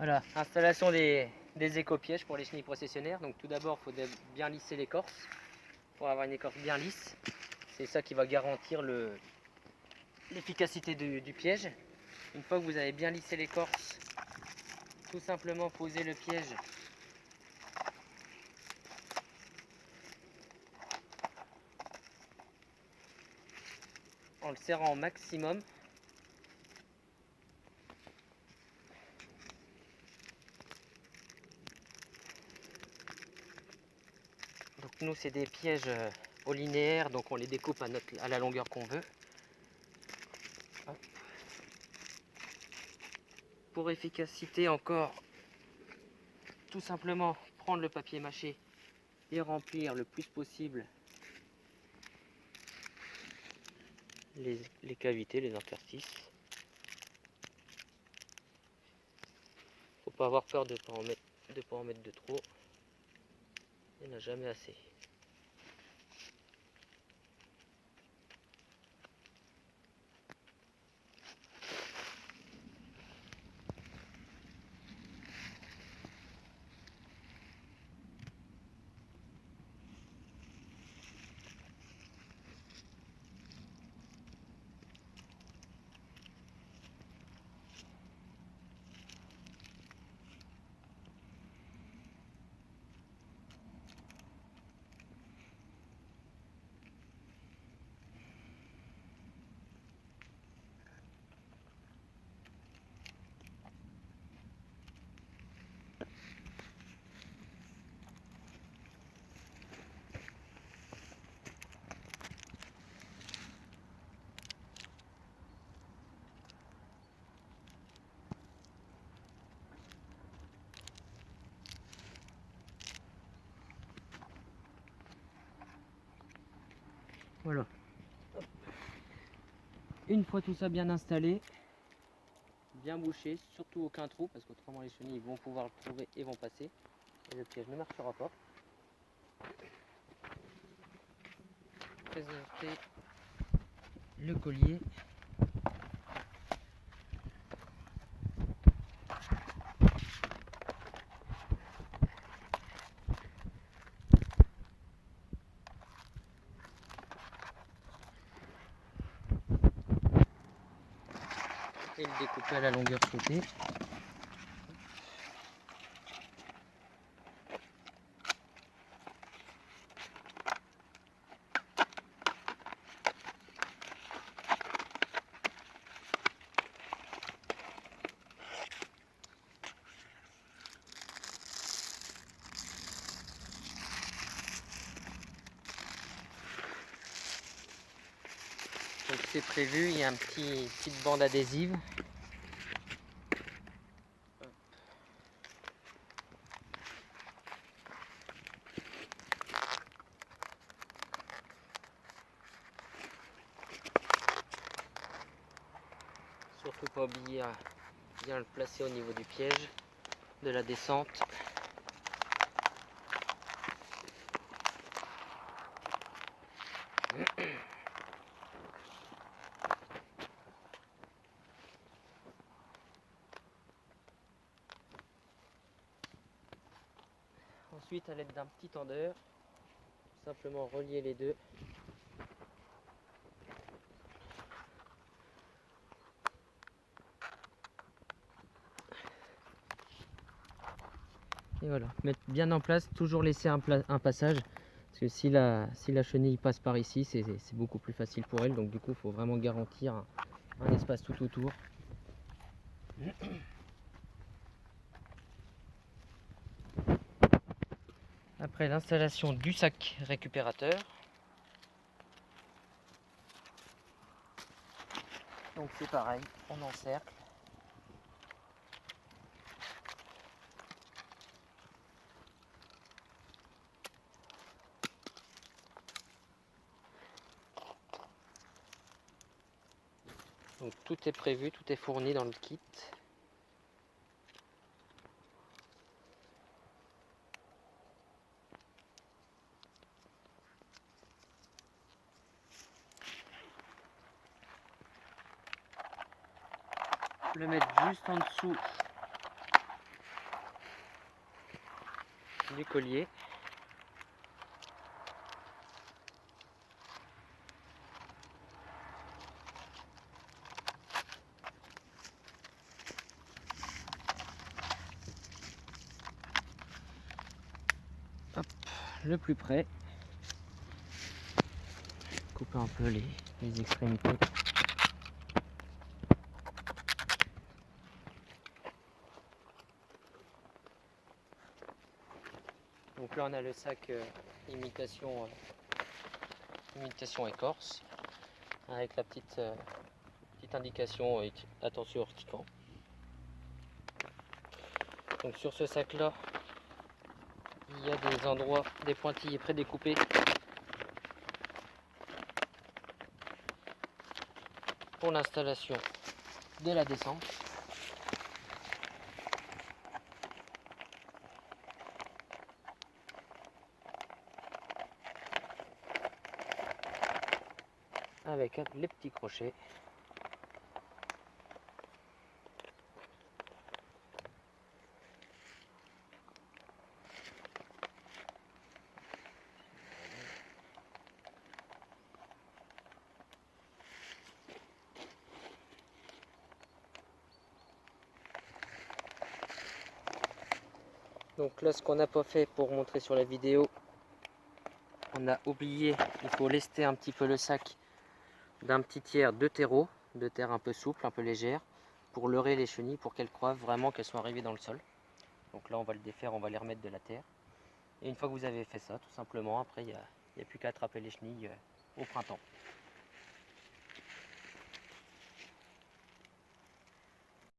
Voilà, installation des éco-pièges pour les chenilles processionnaires. Donc tout d'abord, il faut bien lisser l'écorce pour avoir une écorce bien lisse. C'est ça qui va garantir l'efficacité du piège. Une fois que vous avez bien lissé l'écorce, tout simplement poser le piège en le serrant au maximum. Donc nous c'est des pièges au linéaire, donc on les découpe à la longueur qu'on veut. Hop. Pour efficacité encore, tout simplement prendre le papier mâché et remplir le plus possible les cavités, les interstices. Faut pas avoir peur de ne pas en mettre de trop. Il n'y en a jamais assez. Voilà. Une fois tout ça bien installé, bien bouché, surtout aucun trou, parce qu'autrement les chenilles vont pouvoir le trouver et vont passer. Et le piège ne marchera pas. Présenter le collier. Et le découper à la longueur souhaitée. Donc c'est prévu, il y a une petite bande adhésive. Surtout pas oublier à bien le placer au niveau du piège, de la descente. Ensuite, à l'aide d'un petit tendeur, simplement relier les deux. Et voilà, mettre bien en place, toujours laisser un passage, parce que si la chenille passe par ici, c'est beaucoup plus facile pour elle, donc du coup il faut vraiment garantir un espace tout autour. Après l'installation du sac récupérateur, donc c'est pareil, on encercle. Donc tout est prévu, tout est fourni dans le kit. Le mettre juste en dessous du collier. Hop, le plus près. Couper un peu les extrémités. Donc là on a le sac imitation écorce avec la petite indication attention urticant. Donc sur ce sac là il y a des endroits, des pointillés prédécoupés pour l'installation de la descente. Avec les petits crochets. Donc là ce qu'on n'a pas fait pour montrer sur la vidéo, on a oublié, il faut lester un petit peu le sac d'un petit tiers de terreau, de terre un peu souple, un peu légère, pour leurrer les chenilles, pour qu'elles croient vraiment qu'elles sont arrivées dans le sol. Donc là on va le défaire, on va les remettre de la terre. Et une fois que vous avez fait ça, tout simplement, après il n'y a plus qu'à attraper les chenilles au printemps.